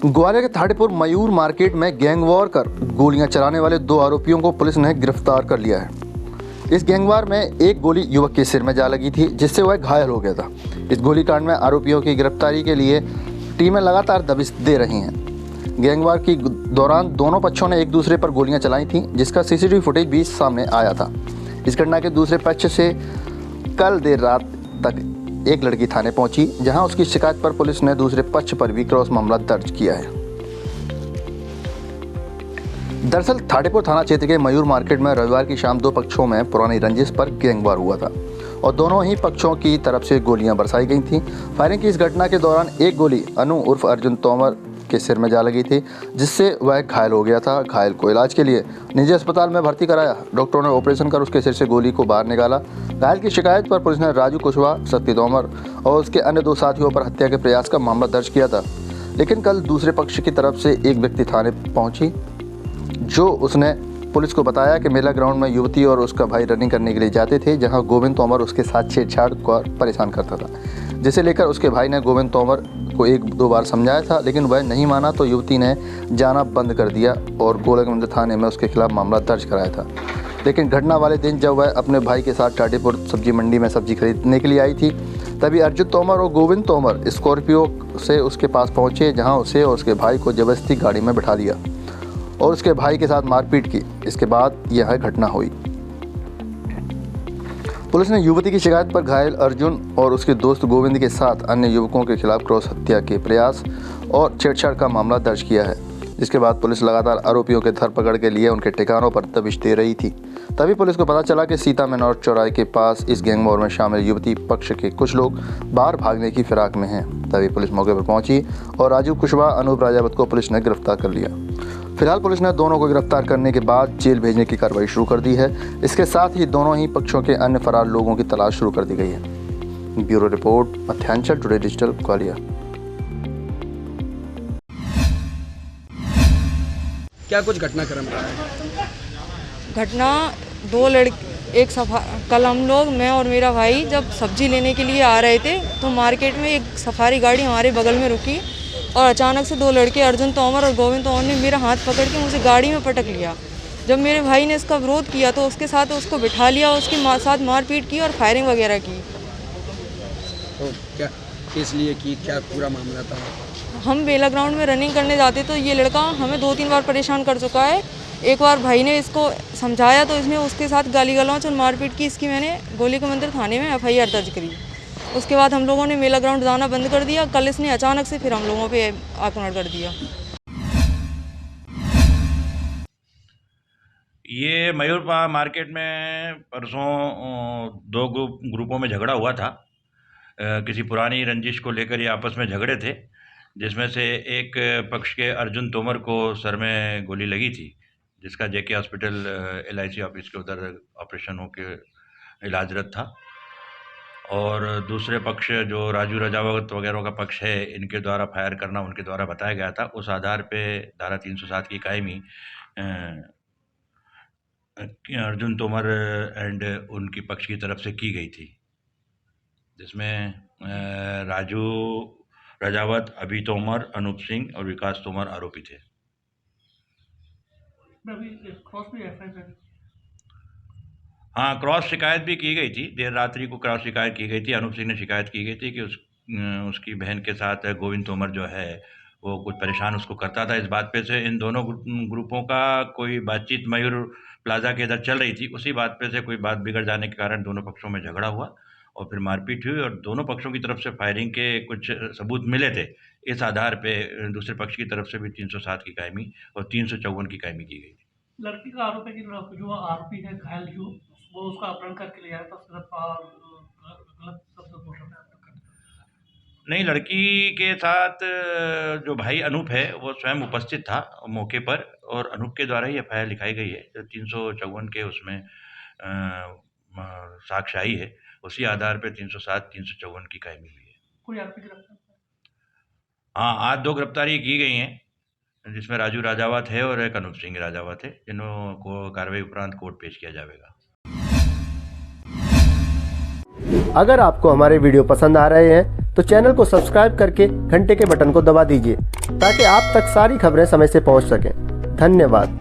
ग्वालियर के थाटेपुर मयूर मार्केट में gang war कर गोलियां चलाने वाले 2 आरोपियों को पुलिस ने गिरफ्तार कर लिया है। इस गैंगवार में एक गोली युवक के सिर में जा लगी थी, जिससे वह घायल हो गया था। इस गोलीकांड में आरोपियों की गिरफ्तारी के लिए टीमें लगातार दबिश दे रही हैं। गैंगवार के दौरान दोनों पक्षों ने एक दूसरे पर गोलियां चलाई थीं, जिसका सीसीटीवी फुटेज भी सामने आया था। इस घटना के दूसरे पक्ष से कल देर रात तक एक लड़की थाने पहुंची, जहां उसकी शिकायत पर पुलिस ने दूसरे पक्ष पर भी क्रॉस मामला दर्ज किया है। दरअसल थाटेपुर थाना क्षेत्र के मयूर मार्केट में रविवार की शाम 2 पक्षों में पुरानी रंजिश पर गैंगवार हुआ था और दोनों ही पक्षों की तरफ से गोलियां बरसाई गई थीं। फायरिंग की इस घटना के दौरान एक गोली अनु उर्फ अर्जुन तोमर के सिर में जा लगी थी, जिससे वह घायल हो गया था। घायल को इलाज के लिए निजी अस्पताल में भर्ती कराया। डॉक्टरों ने ऑपरेशन कर उसके सिर से गोली को बाहर निकाला। घायल की शिकायत पर पुलिस ने राजू कुशवाहा, शक्ति तोमर और उसके अन्य 2 साथियों पर हत्या के प्रयास का मामला दर्ज किया था। लेकिन कल दूसरे पक्ष की तरफ से एक व्यक्ति थाने पहुंची, जो उसने पुलिस को बताया कि मेला ग्राउंड में युवती और उसका भाई रनिंग करने के लिए जाते थे, जहां गोविंद तोमर उसके साथ छेड़छाड़ कर परेशान करता था, जिसे लेकर उसके भाई ने गोविंद तोमर को 1-2 बार समझाया था, लेकिन वह नहीं माना तो युवती ने जाना बंद कर दिया और गोलकगंज थाने में उसके खिलाफ मामला दर्ज कराया था। लेकिन घटना वाले दिन जब वह अपने भाई के साथ थाटेपुर सब्जी मंडी में सब्जी खरीदने के लिए आई थी, तभी अर्जुन तोमर और गोविंद तोमर स्कॉर्पियो से उसके पास पहुंचे, जहां उसे और उसके भाई को जबरदस्ती गाड़ी में बिठा दिया और उसके भाई के साथ मारपीट की। इसके बाद यह घटना हुई। पुलिस ने युवती की शिकायत पर घायल अर्जुन और उसके दोस्त गोविंद के साथ अन्य युवकों के खिलाफ क्रॉस हत्या के प्रयास और छेड़छाड़ का मामला दर्ज किया है। जिसके बाद पुलिस लगातार आरोपियों के धरपकड़ के लिए उनके ठिकानों पर दबिश दे रही थी। तभी पुलिस को पता चला कि सीता मनोर चौराहे के पास इस गैंगवॉर में शामिल युवती पक्ष के कुछ लोग बाहर भागने की फिराक में हैं। तभी पुलिस मौके पर पहुंची और राजू कुशवाहा, अनूप राजावत को पुलिस ने गिरफ्तार कर लिया। फिलहाल पुलिस ने दोनों को गिरफ्तार करने के बाद जेल भेजने की कार्रवाई शुरू कर दी है। इसके साथ ही दोनों ही पक्षों के अन्य फरार लोगों की तलाश शुरू कर दी गई है। Bureau report, Madhyanchal today digital, Gwalior. क्या कुछ घटनाक्रम रहा है? घटना 2 लड़के कल हम लोग, मैं और मेरा भाई, जब सब्जी लेने के लिए आ रहे थे तो मार्केट में एक सफारी गाड़ी हमारे बगल में रुकी और अचानक से 2 लड़के अर्जुन तोमर और गोविंद तोमर ने मेरा हाथ पकड़ के मुझे गाड़ी में पटक लिया। जब मेरे भाई ने इसका विरोध किया तो उसके साथ उसको बिठा लिया, उसके साथ मारपीट की और फायरिंग वगैरह की। तो क्या इसलिए कि क्या पूरा मामला था? हम मेला ग्राउंड में रनिंग करने जाते तो ये लड़का हमें 2-3 बार परेशान कर चुका है। एक बार भाई ने इसको समझाया तो इसने उसके साथ गाली गलौज और मारपीट की। इसकी मैंने गोलकगंज थाने में FIR दर्ज करी। उसके बाद हम लोगों ने मेला ग्राउंड जाना बंद कर दिया। कल इसने अचानक से फिर हम लोगों पे आक्रमण कर दिया। ये मयूर मार्केट में परसों 2 ग्रुपों में झगड़ा हुआ था। किसी पुरानी रंजिश को लेकर ये आपस में झगड़े थे, जिसमें से एक पक्ष के अर्जुन तोमर को सर में गोली लगी थी, जिसका JK हॉस्पिटल LIC ऑफिस के उधर ऑपरेशन होकर इलाजरत था। और दूसरे पक्ष जो राजू राजावत वगैरह का पक्ष है, इनके द्वारा फायर करना उनके द्वारा बताया गया था। उस आधार पे धारा 307 की कायमी अर्जुन तोमर एंड उनकी पक्ष की तरफ से की गई थी, जिसमें राजू राजावत, अभी तोमर, अनूप सिंह और विकास तोमर आरोपी थे। हाँ, क्रॉस शिकायत भी की गई थी। देर रात्रि को क्रॉस शिकायत की गई थी। अनूप सिंह ने शिकायत की गई थी कि उसकी बहन के साथ गोविंद तोमर जो है वो कुछ परेशान उसको करता था। इस बात पे से इन दोनों ग्रुपों का कोई बातचीत मयूर प्लाजा के इधर चल रही थी। उसी बात पे से कोई बात बिगड़ जाने के कारण दोनों पक्षों में झगड़ा हुआ और फिर मारपीट हुई और दोनों पक्षों की तरफ से फायरिंग के कुछ सबूत मिले थे। इस आधार पे दूसरे पक्ष की तरफ से भी 307 की कायमी और 354 की कायमी की गई थी। लड़की का आरोप है कि जो आरोपी है घायल, जो वो उसका अपहरण करके ले आया था, गलत शब्द पोषण है। नहीं, लड़की के साथ जो भाई अनूप है वो स्वयं उपस्थित था मौके पर और अनूप के द्वारा ही FIR लिखाई गई है। 354 के उसमें साक्ष्य आई है, उसी आधार पे 307, 354 की कायमी हुई है। कोई आरोपी गिरफ्तार? हाँ, आज 2 गिरफ्तारी की गई हैं, जिसमें राजू राजावत है और एक अनूप सिंह राजावत है, जिन्हों को कार्रवाई उपरांत कोर्ट पेश किया जाएगा। अगर आपको हमारे वीडियो पसंद आ रहे हैं तो चैनल को सब्सक्राइब करके घंटे के बटन को दबा दीजिए ताकि आप तक सारी खबरें समय से पहुंच सकें। धन्यवाद।